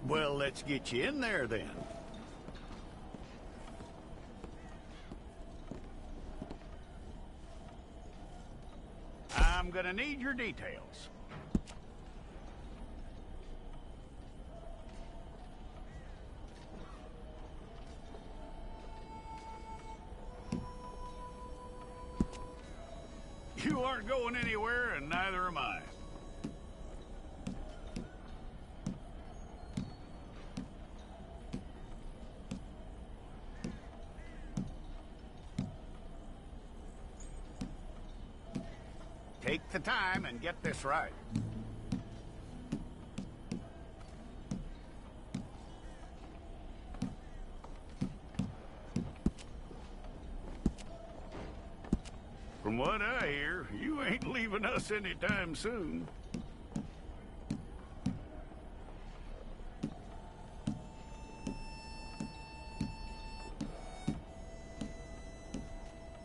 Well, let's get you in there then. I'm gonna need your details. You aren't going anywhere, and neither am I. Take the time and get this right. From what I hear, you ain't leaving us anytime soon.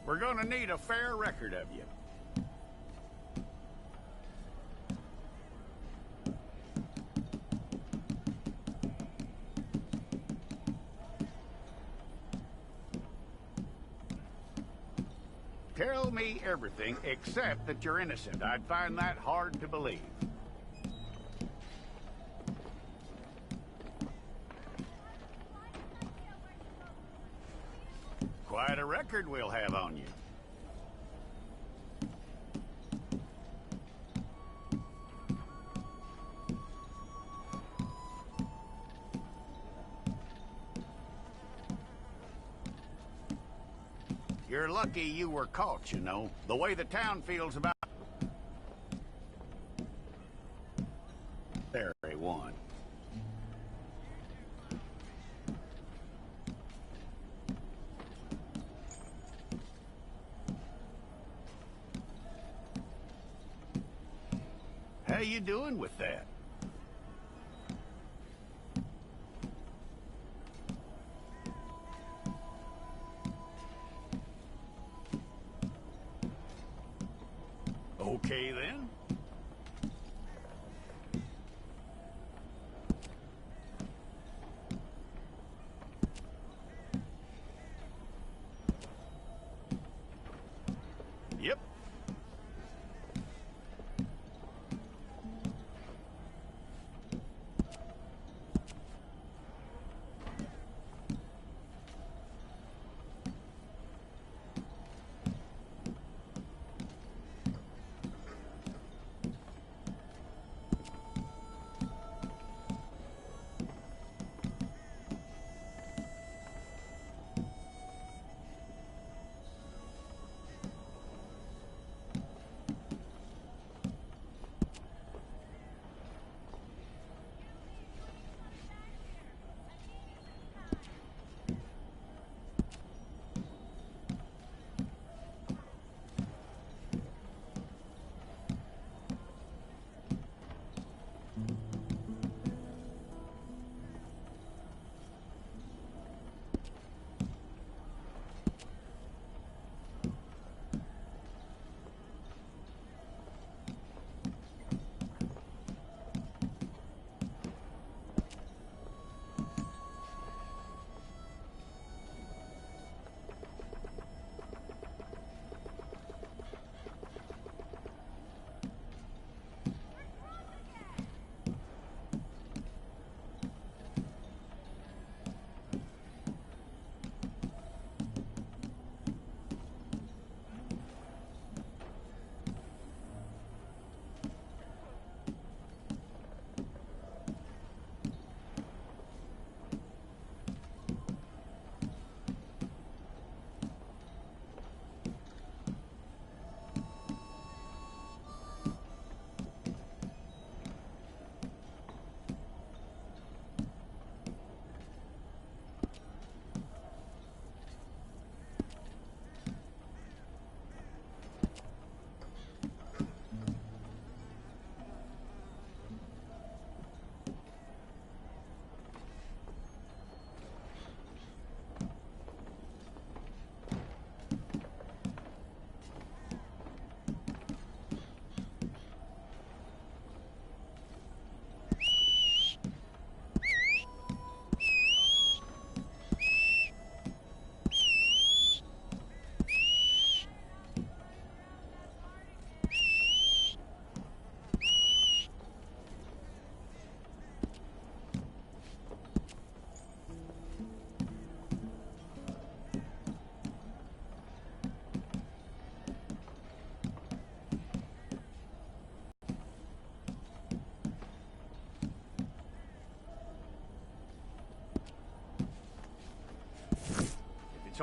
We're gonna need a fair record of you. Tell me everything except that you're innocent. I'd find that hard to believe. Quite a record we'll have on you. You're lucky you were caught, you know. The way the town feels about... There, he won. How you doing with that? Okay, then. Yep.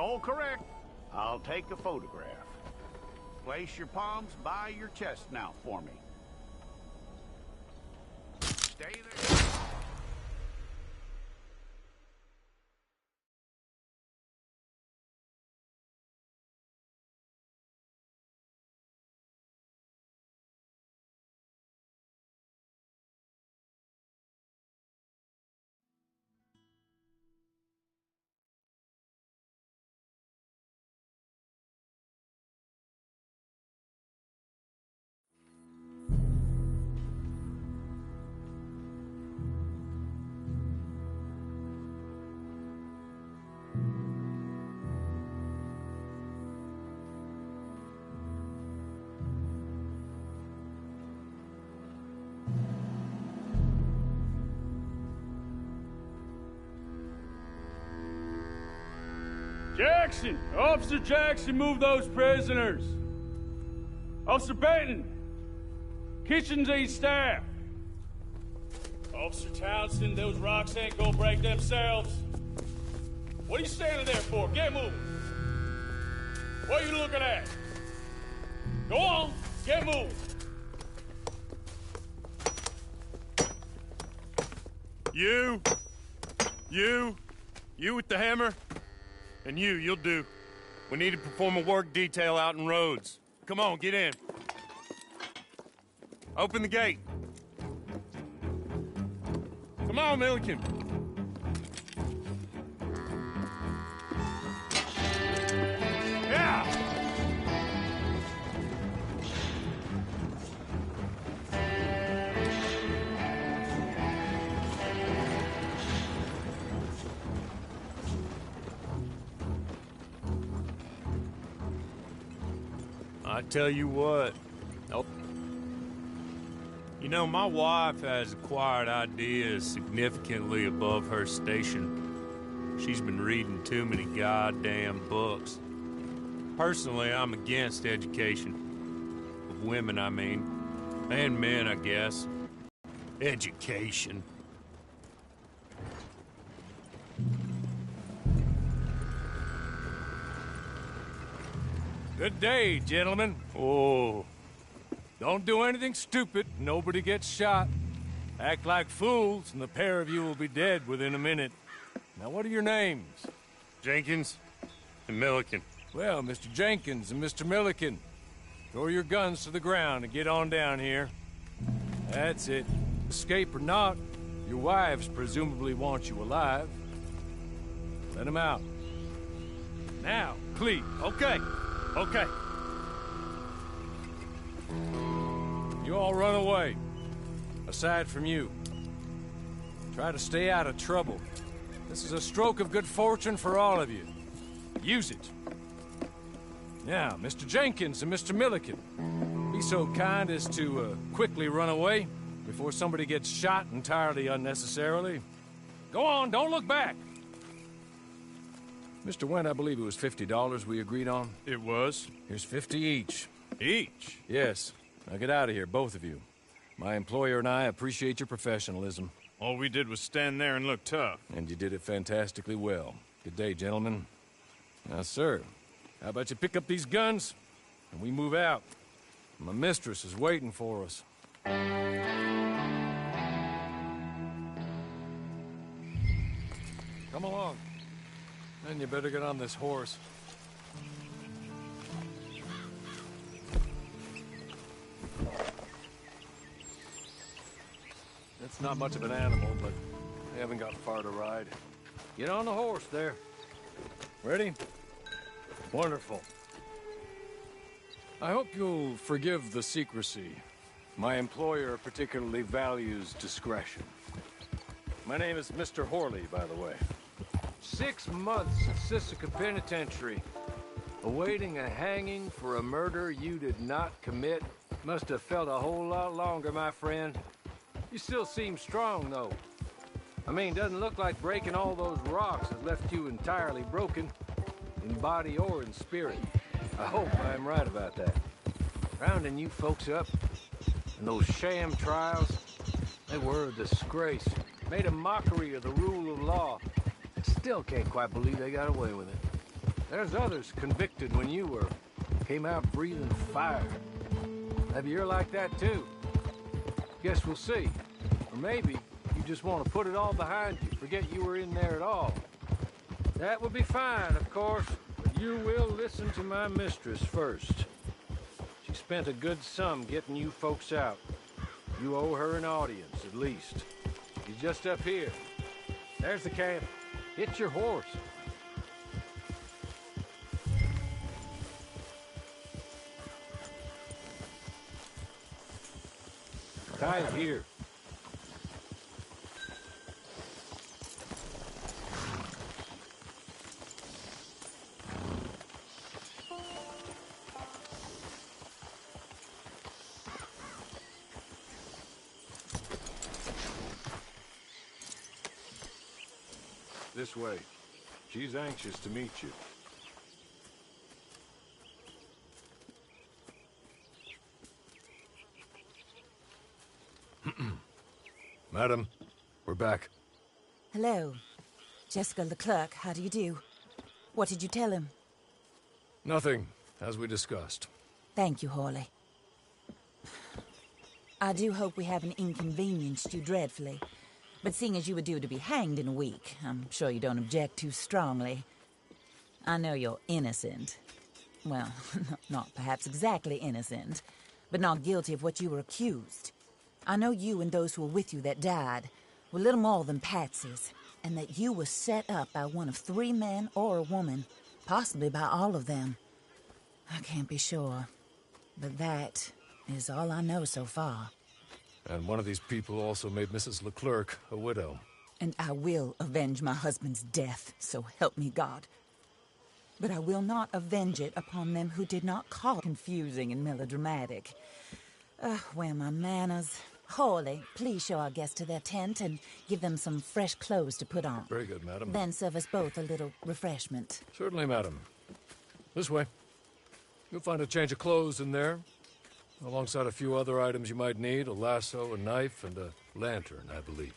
all correct. I'll take a photograph. Place your palms by your chest now for me. Stay there. Jackson! Officer Jackson, move those prisoners! Officer Benton! Kitchens aid staff! Officer Townsend, those rocks ain't gonna break themselves. What are you standing there for? Get moving! What are you looking at? Go on, get moving! You with the hammer? And you'll do. We need to perform a work detail out in Rhodes. Come on, get in. Open the gate. Come on, Milliken. Yeah! I tell you what. Oh. You know, my wife has acquired ideas significantly above her station. She's been reading too many goddamn books. Personally, I'm against education. Of women, I mean. And men, I guess. Education. Good day, gentlemen. Oh. Don't do anything stupid. Nobody gets shot. Act like fools, and the pair of you will be dead within a minute. Now, what are your names? Jenkins and Milliken. Well, Mr. Jenkins and Mr. Milliken, throw your guns to the ground and get on down here. That's it. Escape or not, your wives presumably want you alive. Let them out. Now, Cleve. Okay. Okay. You all run away. Aside from you. Try to stay out of trouble. This is a stroke of good fortune for all of you. Use it. Now, Mr. Jenkins and Mr. Milliken, be so kind as to quickly run away before somebody gets shot entirely unnecessarily. Go on, don't look back. Mr. Wendt, I believe it was $50 we agreed on. It was. Here's 50 each. Each? Yes. Now get out of here, both of you. My employer and I appreciate your professionalism. All we did was stand there and look tough. And you did it fantastically well. Good day, gentlemen. Now, sir, how about you pick up these guns and we move out? My mistress is waiting for us. Come along. Then you better get on this horse. It's not much of an animal, but we haven't got far to ride. Get on the horse there. Ready? Wonderful. I hope you'll forgive the secrecy. My employer particularly values discretion. My name is Mr. Horley, by the way. 6 months at Sisika Penitentiary, awaiting a hanging for a murder you did not commit. Must have felt a whole lot longer, my friend. You still seem strong, though. I mean, doesn't look like breaking all those rocks has left you entirely broken, in body or in spirit. I hope I'm right about that. Rounding you folks up, and those sham trials, they were a disgrace. Made a mockery of the rule of law. Still can't quite believe they got away with it. There's others convicted when you were. Came out breathing fire. Maybe you're like that too. Guess we'll see. Or maybe you just want to put it all behind you, forget you were in there at all. That would be fine, of course, but you will listen to my mistress first. She spent a good sum getting you folks out. You owe her an audience, at least. She's just up here. There's the camp. Hit your horse. Tie it here. This way. She's anxious to meet you. Madam, we're back. Hello. Jessica Leclerc, how do you do? What did you tell him? Nothing, as we discussed. Thank you, Hawley. I do hope we haven't inconvenienced you dreadfully. But seeing as you were due to be hanged in a week, I'm sure you don't object too strongly. I know you're innocent. Well, not perhaps exactly innocent, but not guilty of what you were accused. I know you and those who were with you that died were little more than patsies, and that you were set up by one of 3 men or a woman, possibly by all of them. I can't be sure, but that is all I know so far. And one of these people also made Mrs. Leclerc a widow. And I will avenge my husband's death, so help me God. But I will not avenge it upon them who did not call it confusing and melodramatic. Where are my manners? Hawley, please show our guests to their tent and give them some fresh clothes to put on. Very good, madam. Then serve us both a little refreshment. Certainly, madam. This way. You'll find a change of clothes in there, alongside a few other items you might need, a lasso, a knife, and a lantern, I believe.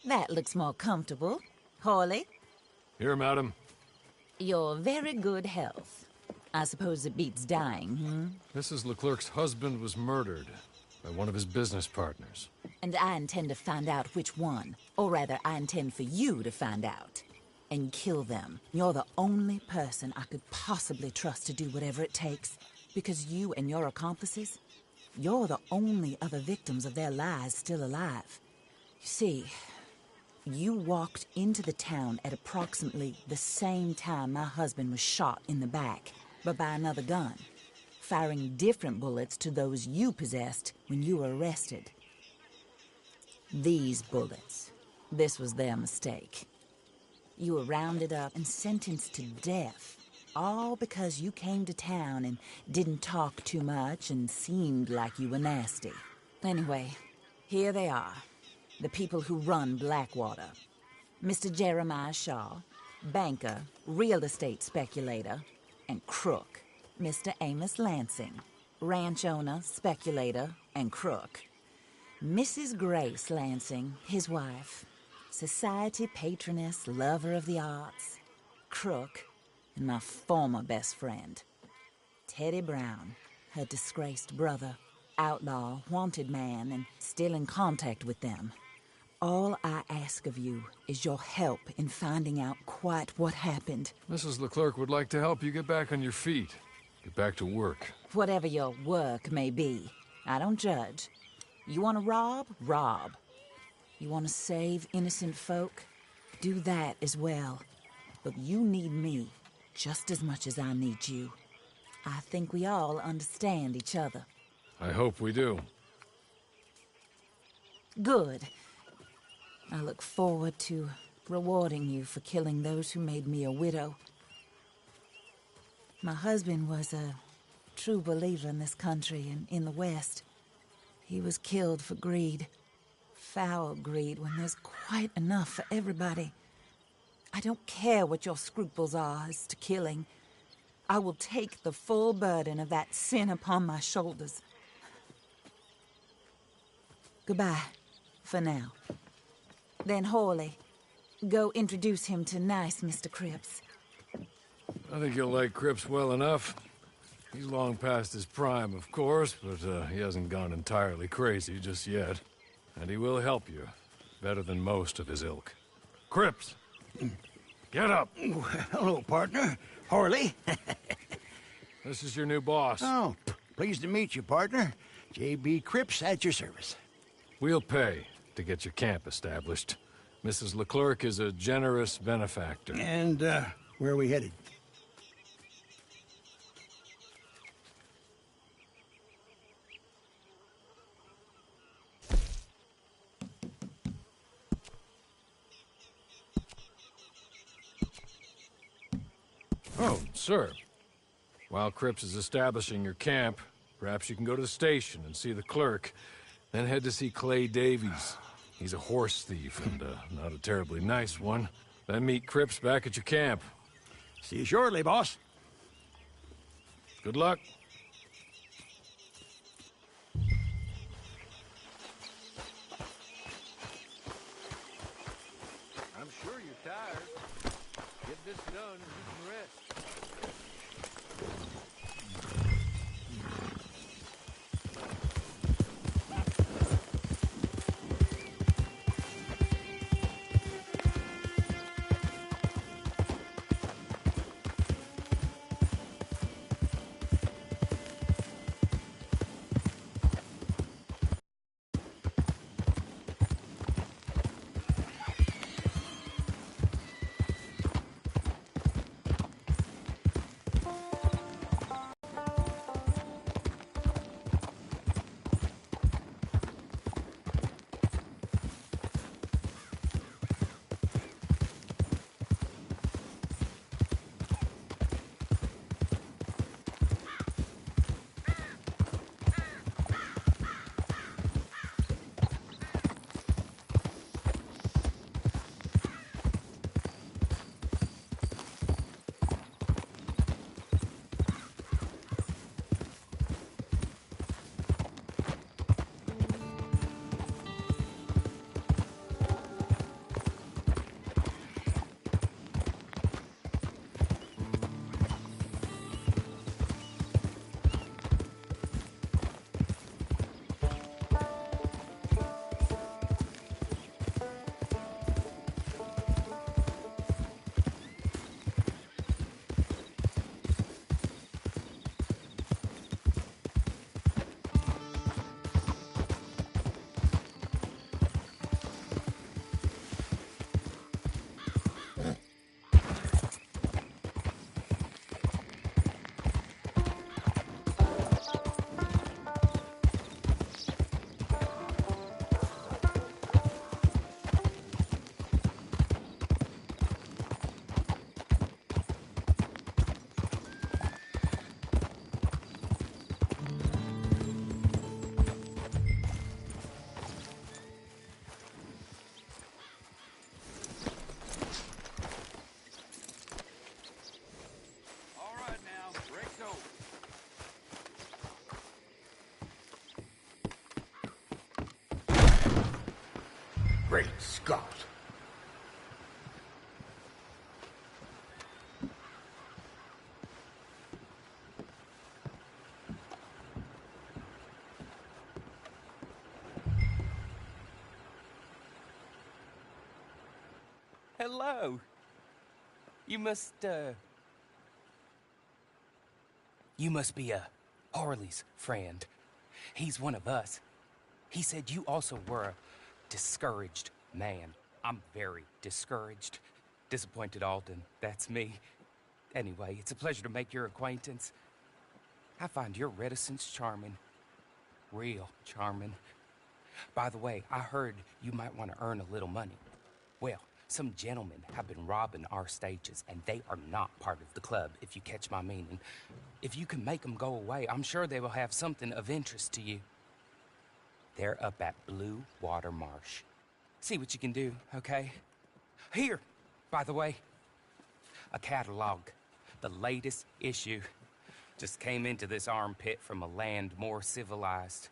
That looks more comfortable. Hawley, Here, madam. your very good health. I suppose it beats dying, Mrs. Leclerc's husband was murdered by one of his business partners. And I intend to find out which one. Or rather, I intend for you to find out. And kill them. You're the only person I could possibly trust to do whatever it takes. Because you and your accomplices, you're the only other victims of their lies still alive. You see, You walked into the town at approximately the same time my husband was shot in the back, but by another gun, firing different bullets to those you possessed when you were arrested. These bullets. This was their mistake. You were rounded up and sentenced to death, all because you came to town and didn't talk too much and seemed like you were nasty. Anyway, here they are, the people who run Blackwater. Mr. Jeremiah Shaw, banker, real estate speculator, and crook. Mr. Amos Lansing, ranch owner, speculator, and crook. Mrs. Grace Lansing, his wife, society patroness, lover of the arts, crook, and my former best friend, Teddy Brown, her disgraced brother, outlaw, wanted man, and still in contact with them. All I ask of you is your help in finding out quite what happened. Mrs. Leclerc would like to help you get back on your feet. Get back to work. Whatever your work may be, I don't judge. You want to rob? Rob. You want to save innocent folk? Do that as well. But you need me just as much as I need you. I think we all understand each other. I hope we do. Good. I look forward to rewarding you for killing those who made me a widow. My husband was a true believer in this country and in the West. He was killed for greed. Foul greed when there's quite enough for everybody. I don't care what your scruples are as to killing. I will take the full burden of that sin upon my shoulders. Goodbye, for now. Then Hawley, go introduce him to nice Mr. Cripps. I think you'll like Cripps well enough. He's long past his prime, of course, but he hasn't gone entirely crazy just yet. And he will help you, better than most of his ilk. Cripps! Get up! Hello, partner. Harley. This is your new boss. Oh, pleased to meet you, partner. J.B. Cripps at your service. We'll pay to get your camp established. Mrs. Leclerc is a generous benefactor. And, where are we headed? Oh, sir. While Cripps is establishing your camp, perhaps you can go to the station and see the clerk, then head to see Clay Davies. He's a horse thief and not a terribly nice one. Then meet Cripps back at your camp. See you shortly, boss. Good luck. I'm sure you're tired. Get this done and you can rest. Great Scott. Hello. You must be Harley's friend. He's one of us. He said you also were a discouraged man. I'm very discouraged. Disappointed Alden, that's me. Anyway, it's a pleasure to make your acquaintance. I find your reticence charming. Real charming. By the way, I heard you might want to earn a little money. Well, some gentlemen have been robbing our stages, and they are not part of the club, if you catch my meaning. If you can make them go away, I'm sure they will have something of interest to you. They're up at Blue Water Marsh. See what you can do, okay? Here, by the way, a catalog. The latest issue. Just came into this armpit from a land more civilized.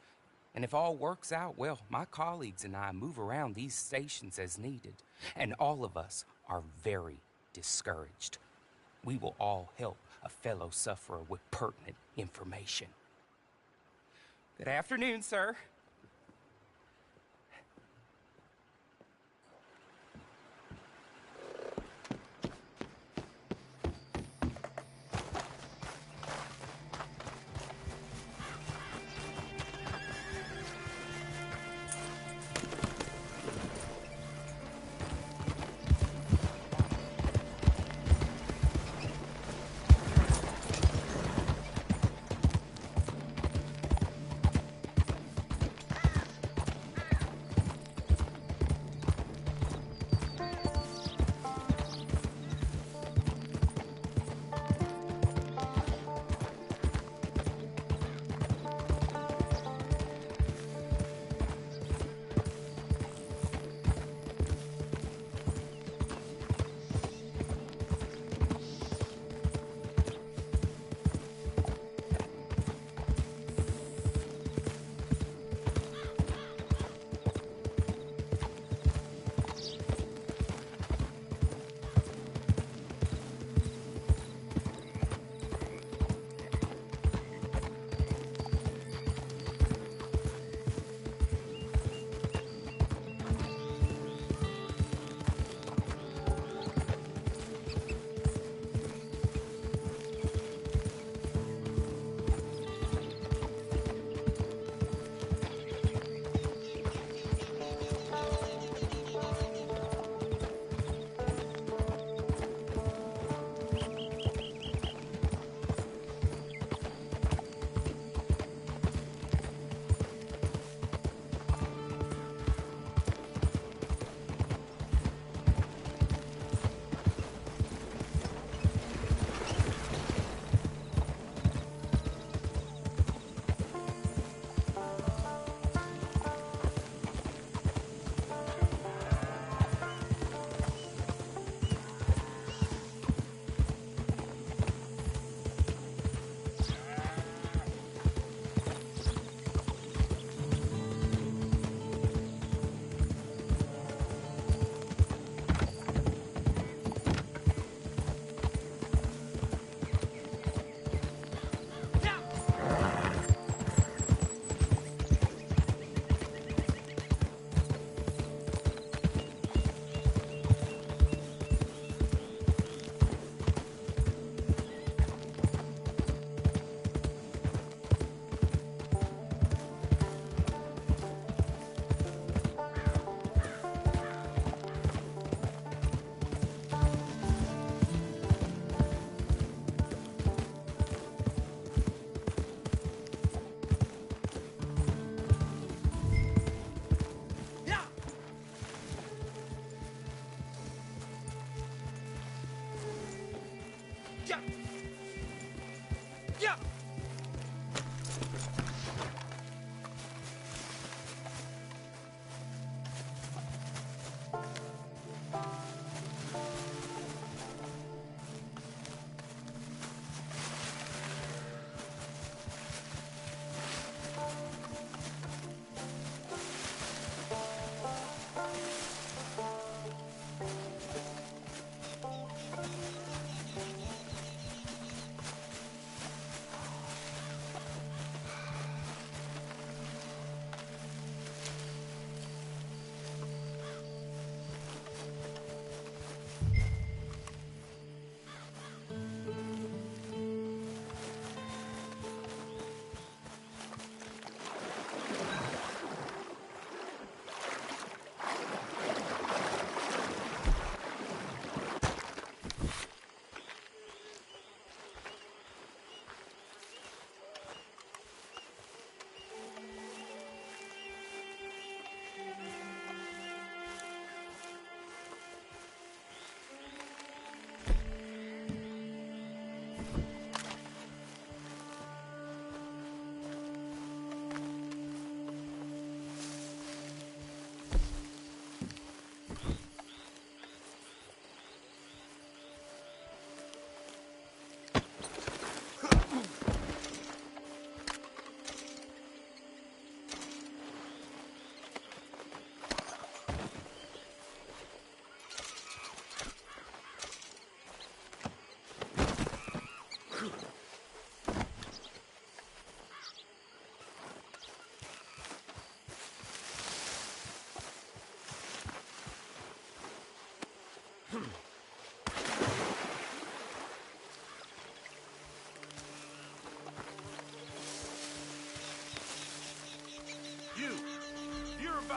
And if all works out, well, my colleagues and I move around these stations as needed. And all of us are very discouraged. We will all help a fellow sufferer with pertinent information. Good afternoon, sir.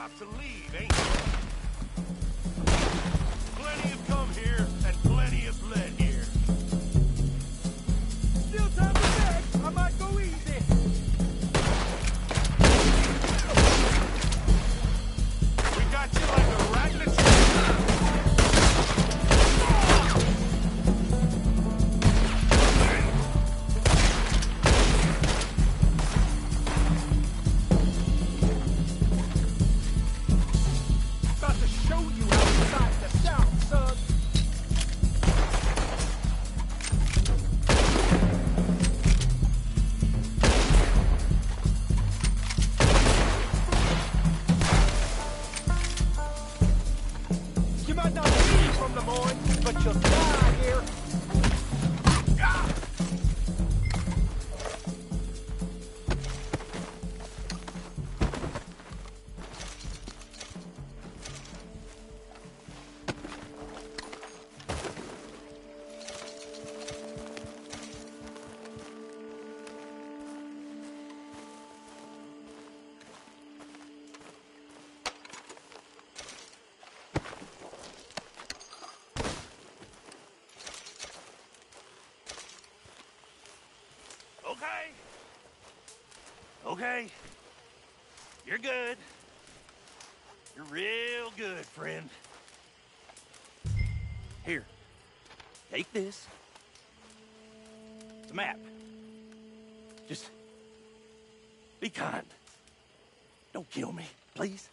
about to leave, ain't you? Plenty have come here, and plenty have bled here. Still time to beg. I might go easy. We got you like a rat in a trap. About to show you outside the South, son. You might not be from the morning, but you'll die here. Okay. Okay. You're good. You're real good, friend. Here. Take this. It's a map. Just be kind. Don't kill me, please.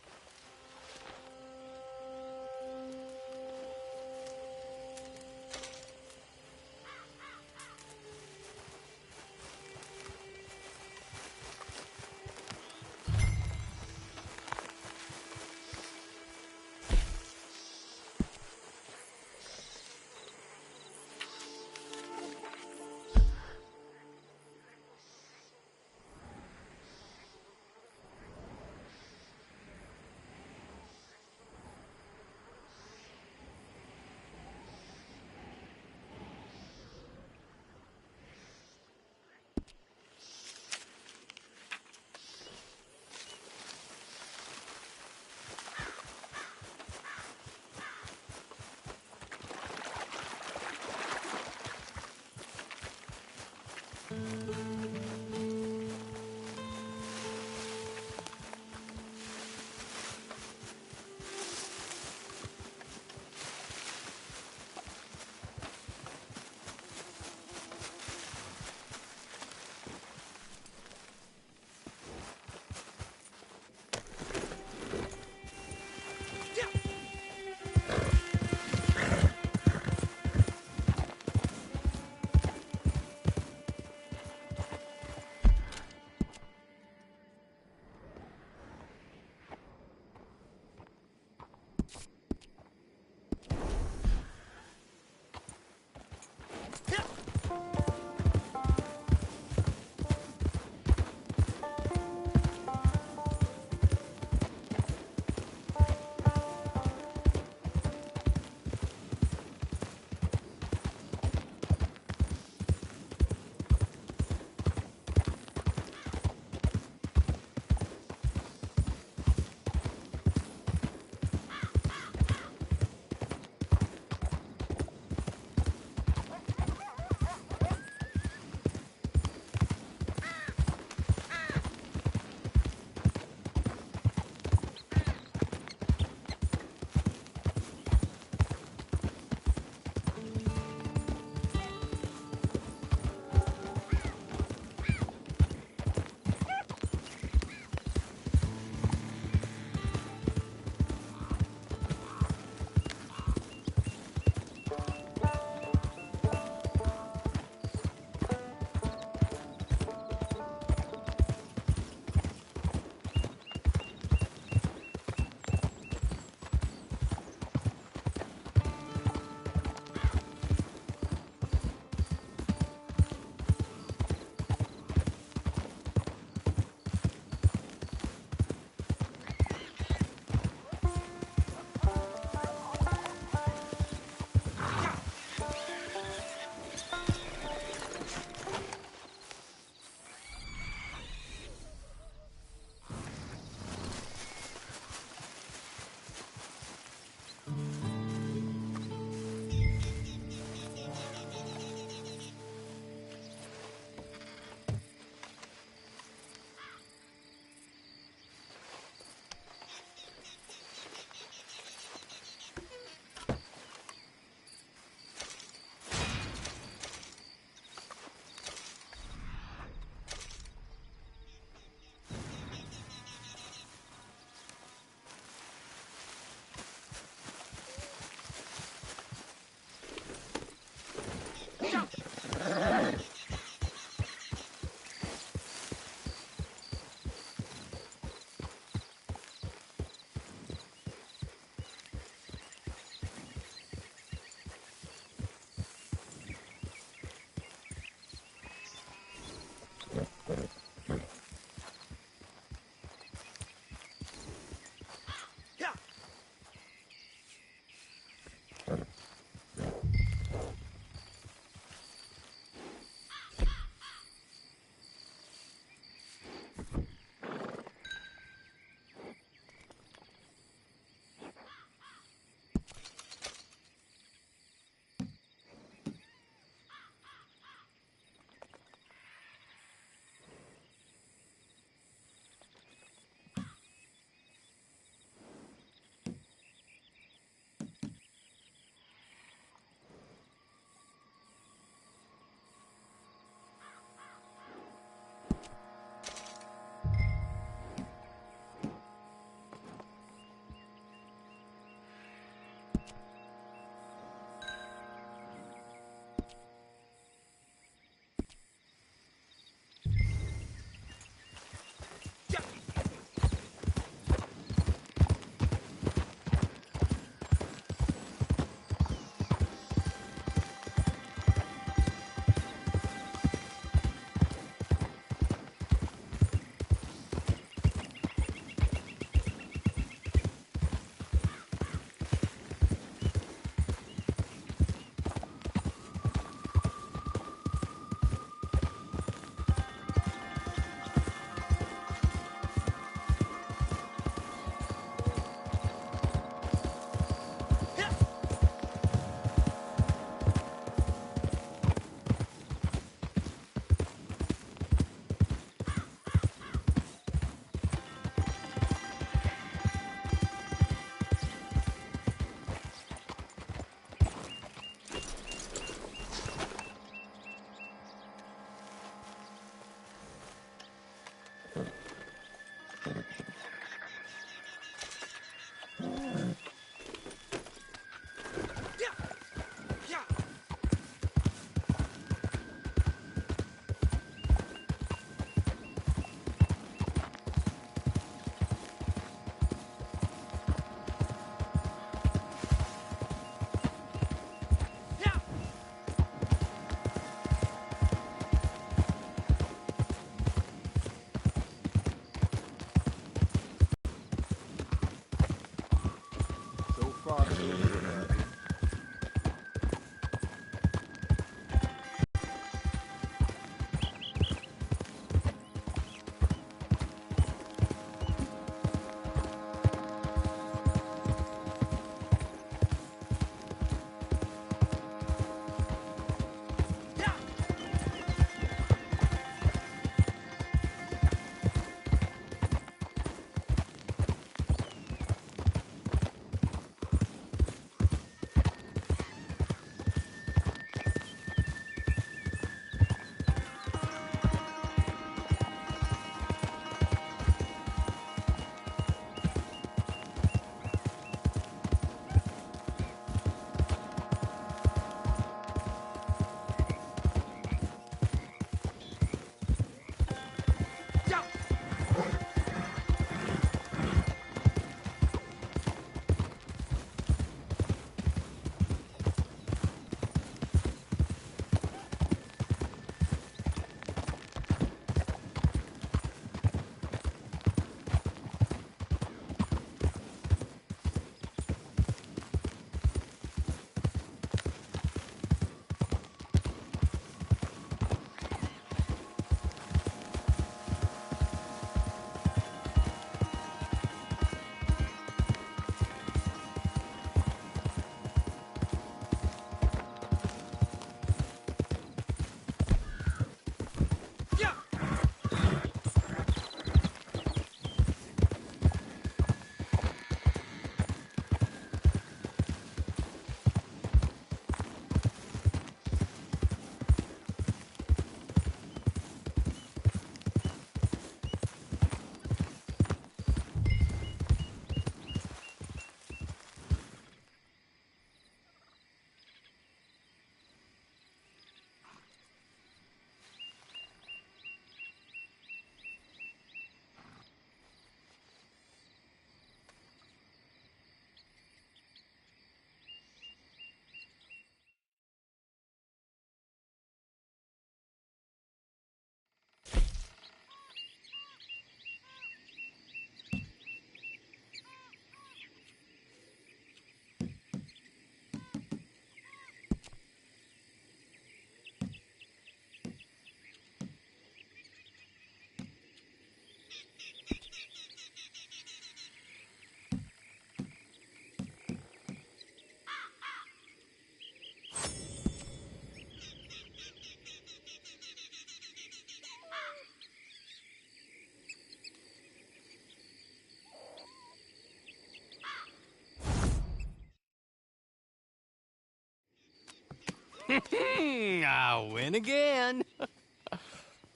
I win again.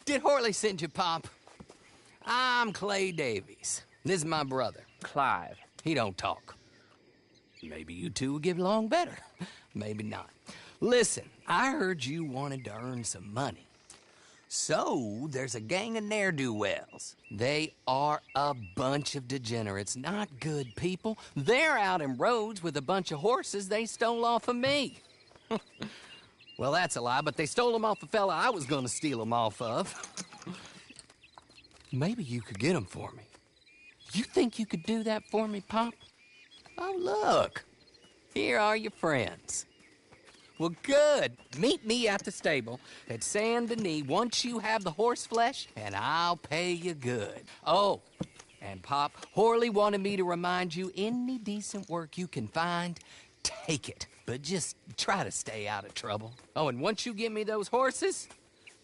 Did Horley send you, Pop? I'm Clay Davies. This is my brother, Clive. He don't talk. Maybe you two will get along better. Maybe not. Listen, I heard you wanted to earn some money. So, there's a gang of ne'er-do-wells. They are a bunch of degenerates, not good people. They're out in roads with a bunch of horses they stole off of me. Well, that's a lie, but they stole them off the fella I was gonna steal them off of. Maybe you could get them for me. You think you could do that for me, Pop? Oh, look. Here are your friends. Well, good. Meet me at the stable at Saint Denis once you have the horse flesh, and I'll pay you good. Oh, and Pop, Horley wanted me to remind you, any decent work you can find, take it. But just try to stay out of trouble. Oh, and once you give me those horses,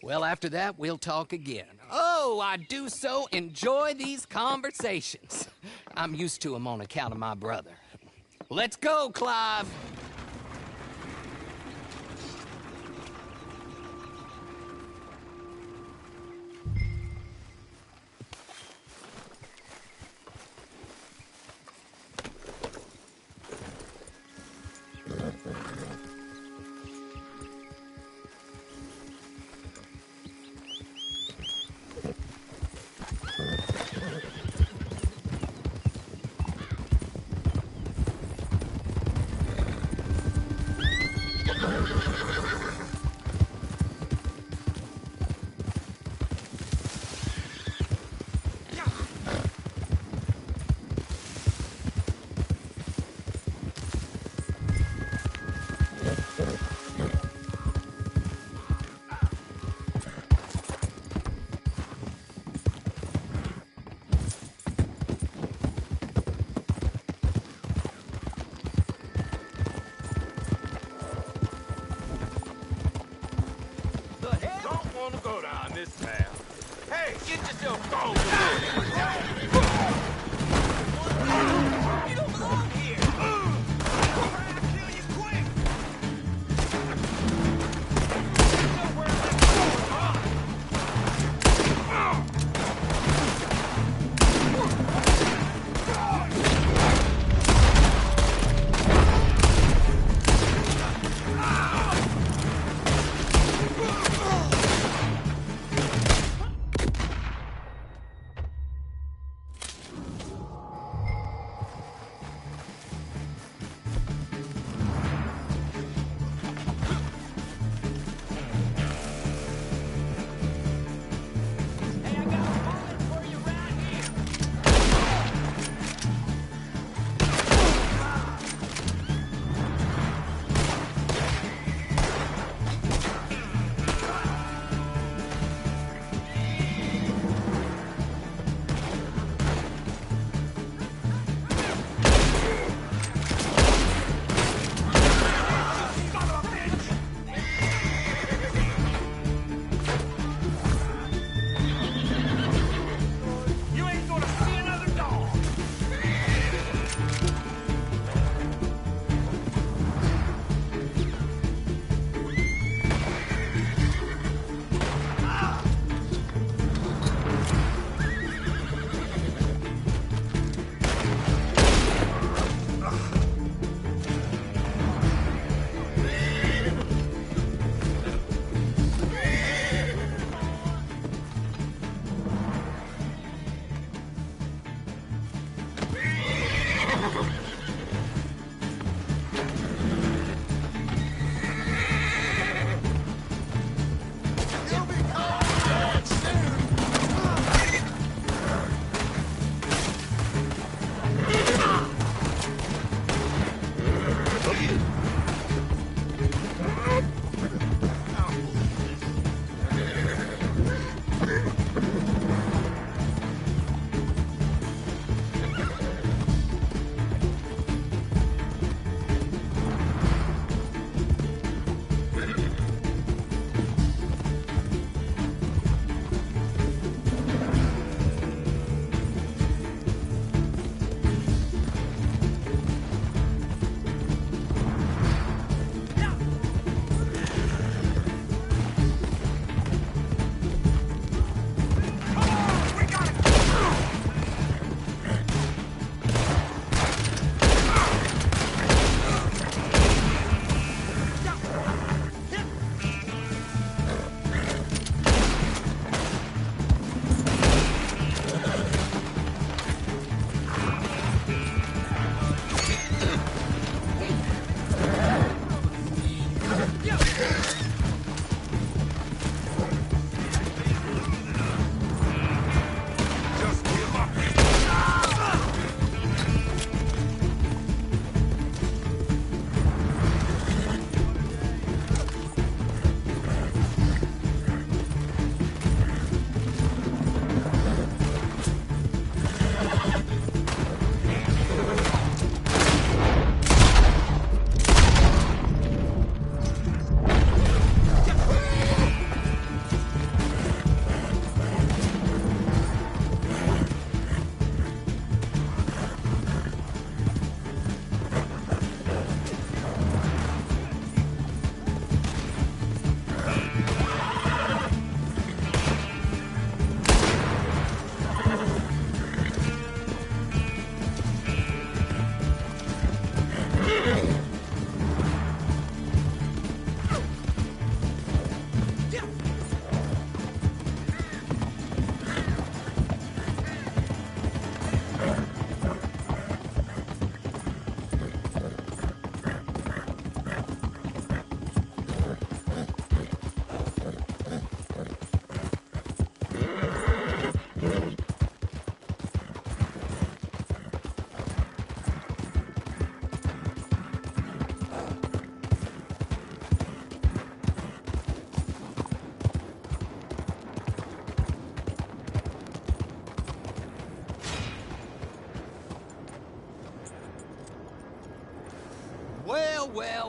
well, after that, we'll talk again. Oh, I do so enjoy these conversations. I'm used to them on account of my brother. Let's go, Clive.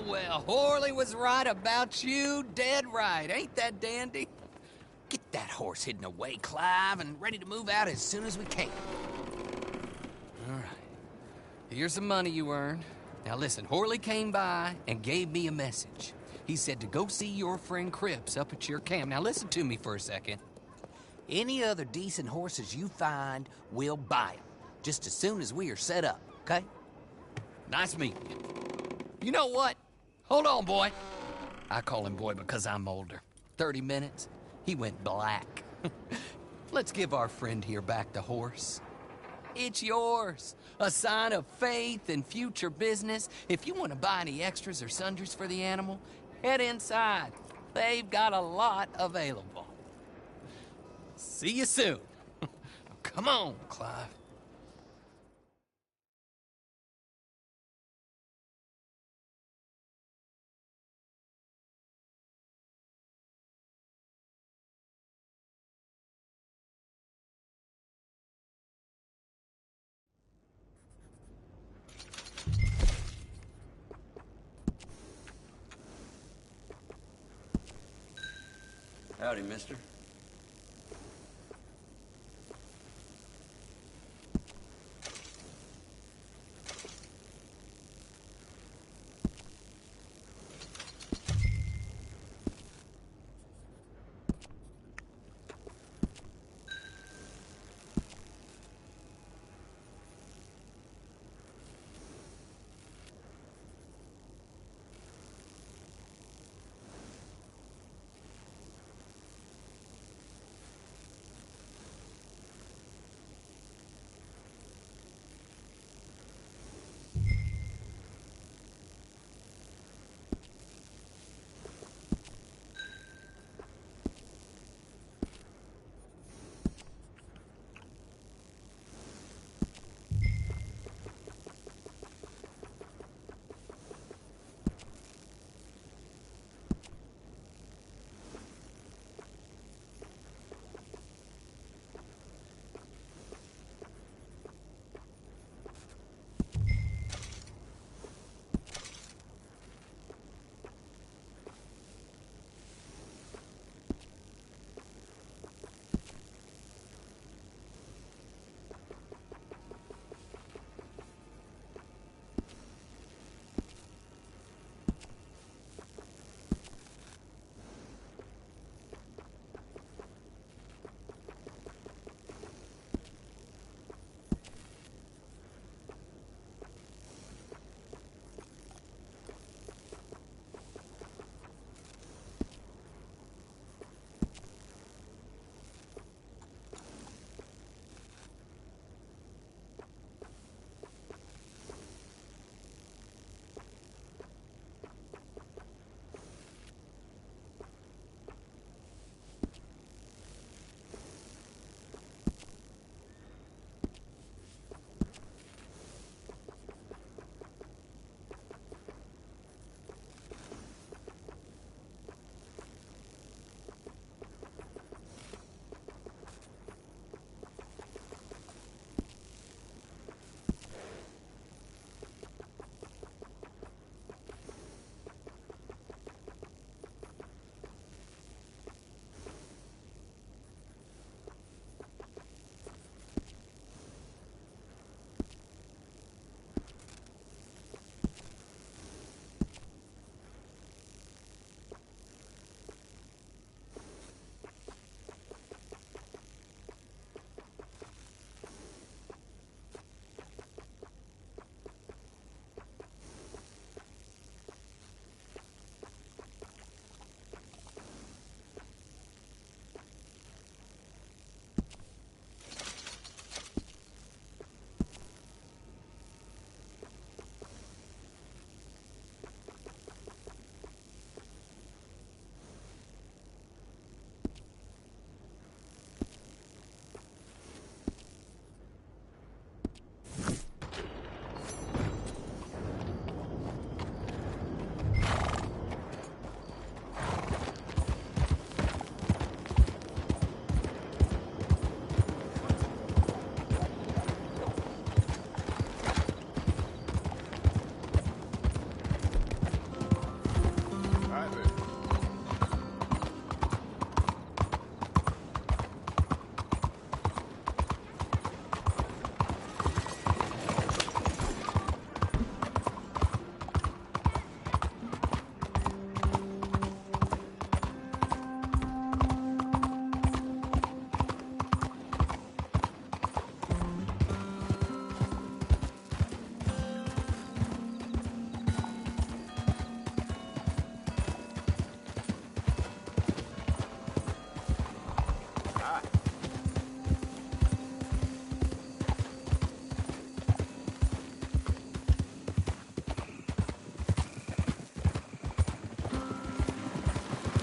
Well, Horley was right about you, dead right. Ain't that dandy? Get that horse hidden away, Clive, and ready to move out as soon as we can. All right. Here's the money you earned. Now listen, Horley came by and gave me a message. He said to go see your friend Cripps up at your camp. Now listen to me for a second. Any other decent horses you find, we'll buy them. Just as soon as we are set up, okay? Nice meeting you. You know what? Hold on, boy. I call him boy because I'm older. 30 minutes, he went black. Let's give our friend here back the horse. It's yours. A sign of faith and future business. If you want to buy any extras or sundries for the animal, head inside. They've got a lot available. See you soon. Come on, Clive. Howdy, mister.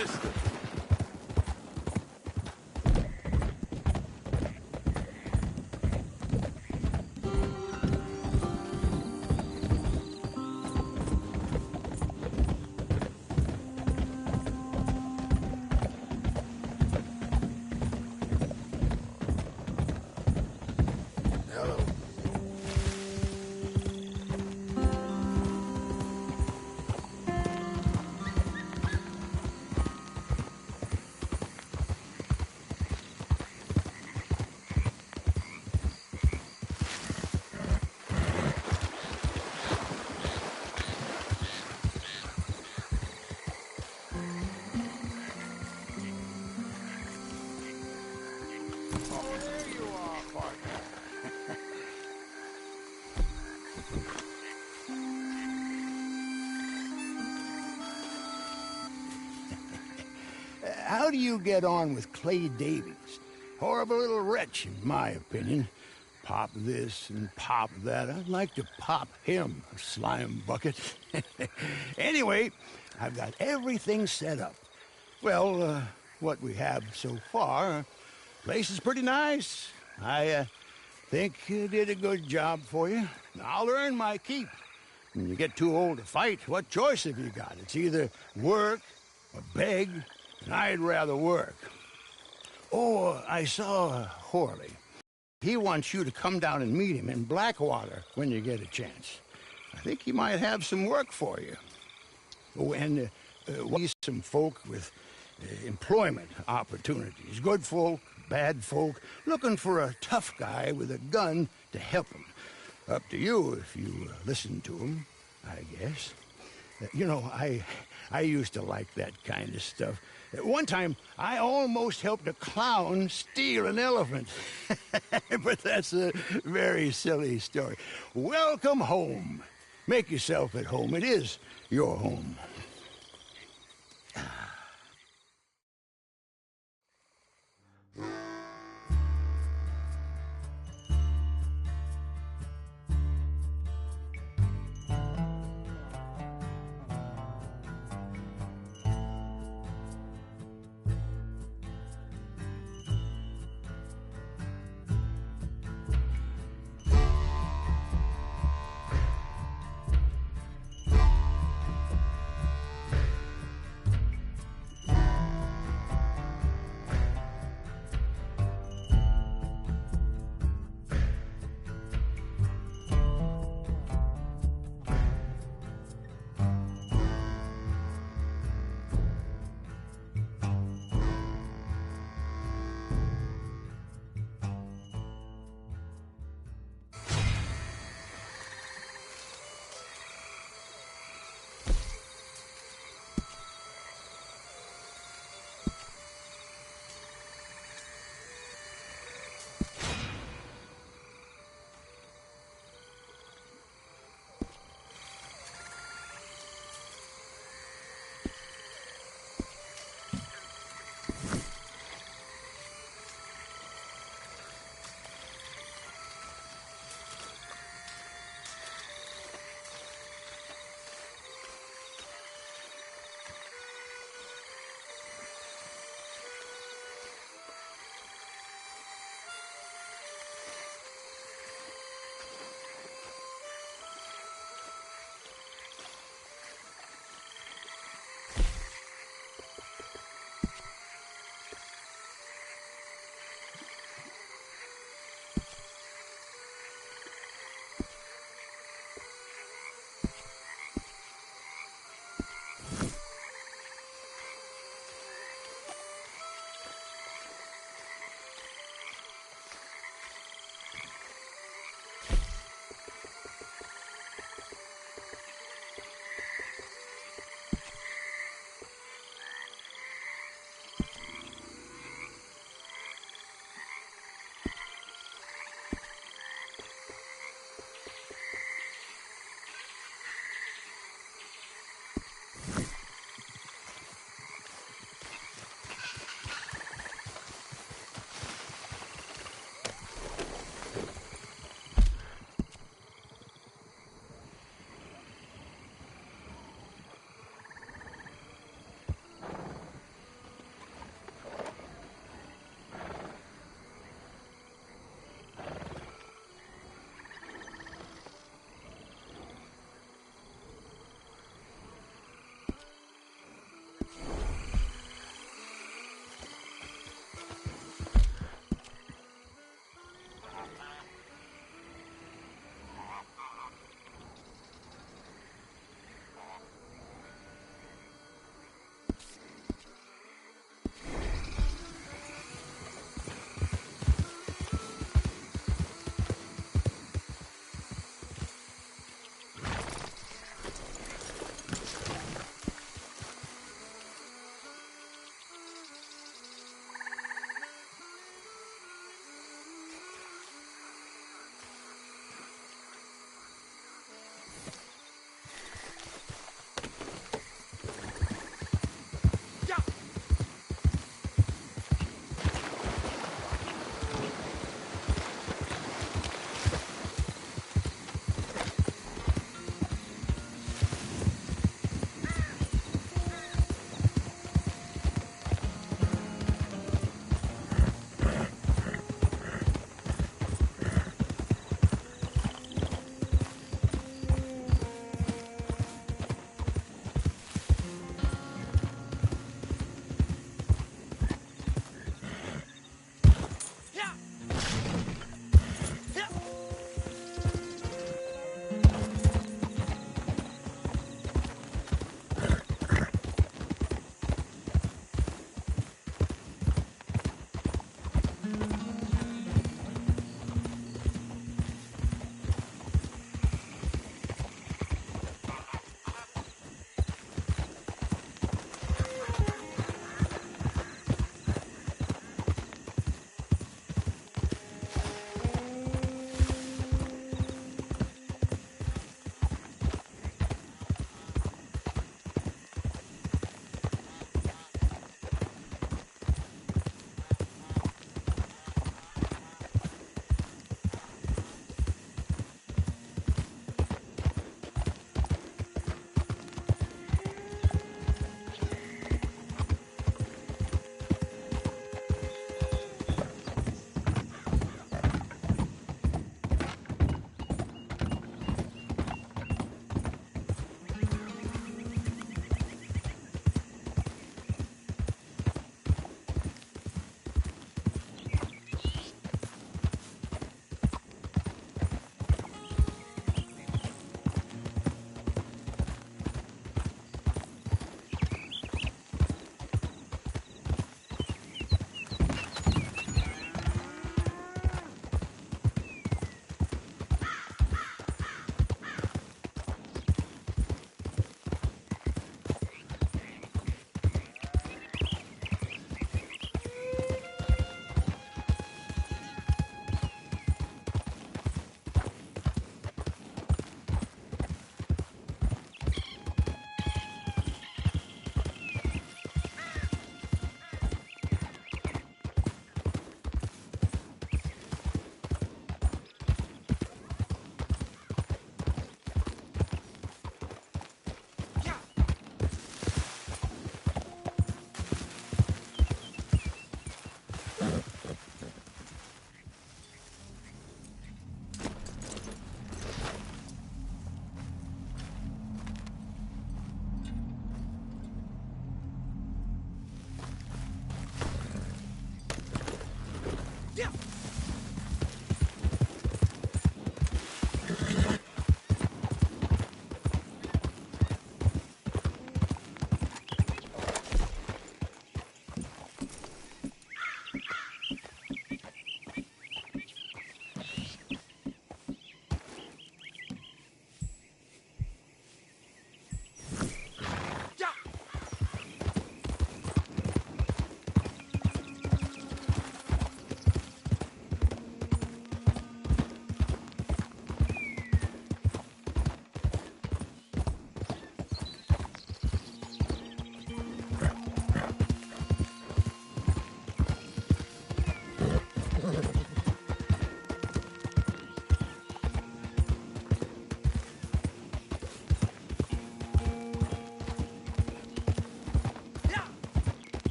mister. Oh, there you are, partner. How do you get on with Clay Davies? Horrible little wretch, in my opinion. Pop this and pop that. I'd like to pop him, a slime bucket. Anyway, I've got everything set up. Well, what we have so far, place is pretty nice. I think you did a good job for you. I'll earn my keep. When you get too old to fight, what choice have you got? It's either work or beg, and I'd rather work. Oh, I saw Horley. He wants you to come down and meet him in Blackwater when you get a chance. I think he might have some work for you. Oh, and some folk with employment opportunities. Good folk, bad folk, looking for a tough guy with a gun to help them. Up to you if you listen to him, I guess. You know, I used to like that kind of stuff. One time, I almost helped a clown steal an elephant. But that's a very silly story. Welcome home. Make yourself at home. It is your home.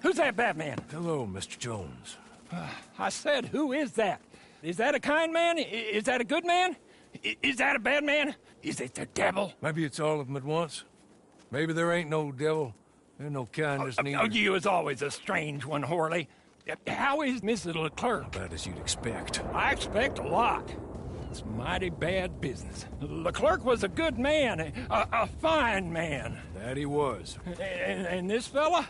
Who's that bad man? Hello, Mr. Jones. I said, who is that? Is that a kind man? Is that a good man? Is that a bad man? Is it the devil? Maybe it's all of them at once. Maybe there ain't no devil. There's no kindness neither. Oh, you was always a strange one, Horley. How is Mrs. Leclerc? About as you'd expect. I expect a lot. It's mighty bad business. Leclerc was a good man, a fine man. That he was. And this fella?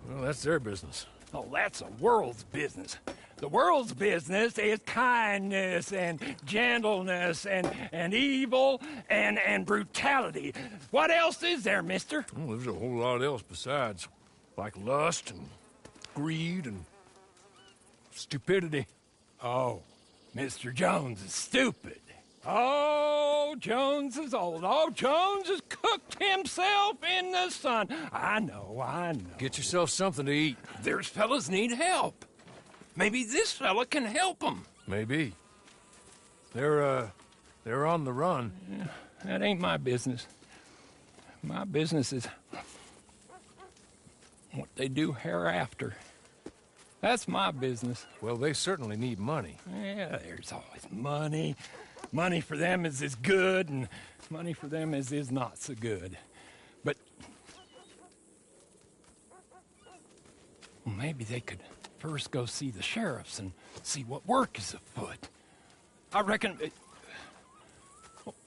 Well, that's their business. Oh, that's the world's business. The world's business is kindness and gentleness and evil and brutality. What else is there, mister? Well, there's a whole lot else besides. Like lust and greed and stupidity. Oh, Mr. Jones is stupid. Oh, Jones is old. Oh, Jones has cooked himself in the sun. I know. Get yourself something to eat. There's fellas need help. Maybe this fella can help them. Maybe. They're on the run. Yeah, that ain't my business. My business is what they do hereafter. That's my business. Well, they certainly need money. Yeah, there's always money. Money for them is good, and money for them is not so good. But well, maybe they could first go see the sheriffs and see what work is afoot. I reckon,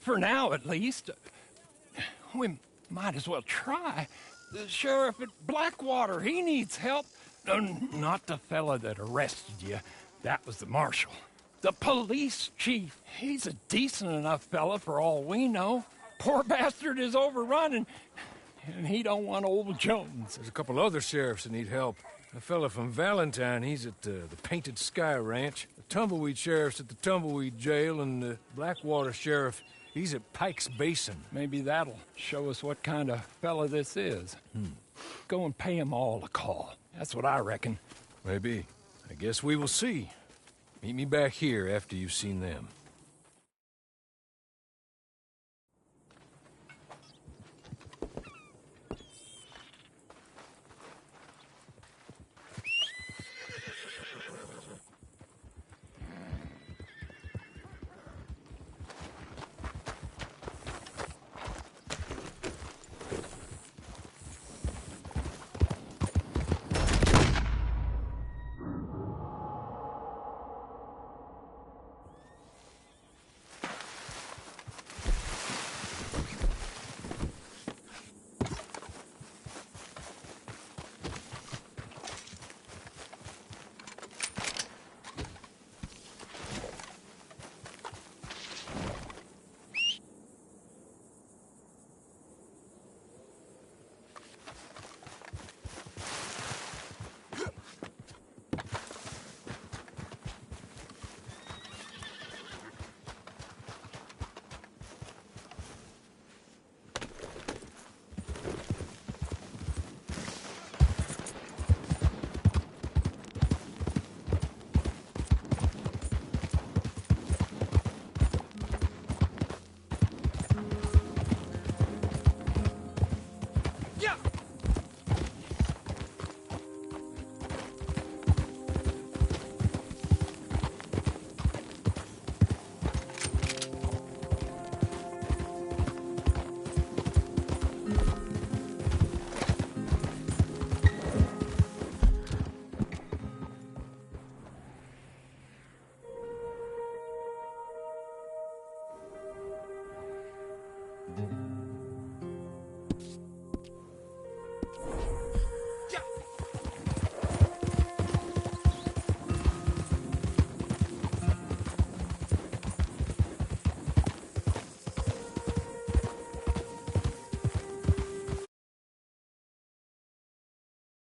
for now at least, we might as well try. The sheriff at Blackwater, he needs help. Not the fella that arrested you. That was the marshal. The police chief. He's a decent enough fella for all we know. Poor bastard is overrun, and he don't want old Jones. There's a couple other sheriffs that need help. A fella from Valentine, he's at the Painted Sky Ranch. The Tumbleweed sheriff's at the Tumbleweed Jail, and the Blackwater sheriff, he's at Pike's Basin. Maybe that'll show us what kind of fella this is. Go and pay them all a call. That's what I reckon. Maybe. I guess we will see. Meet me back here after you've seen them.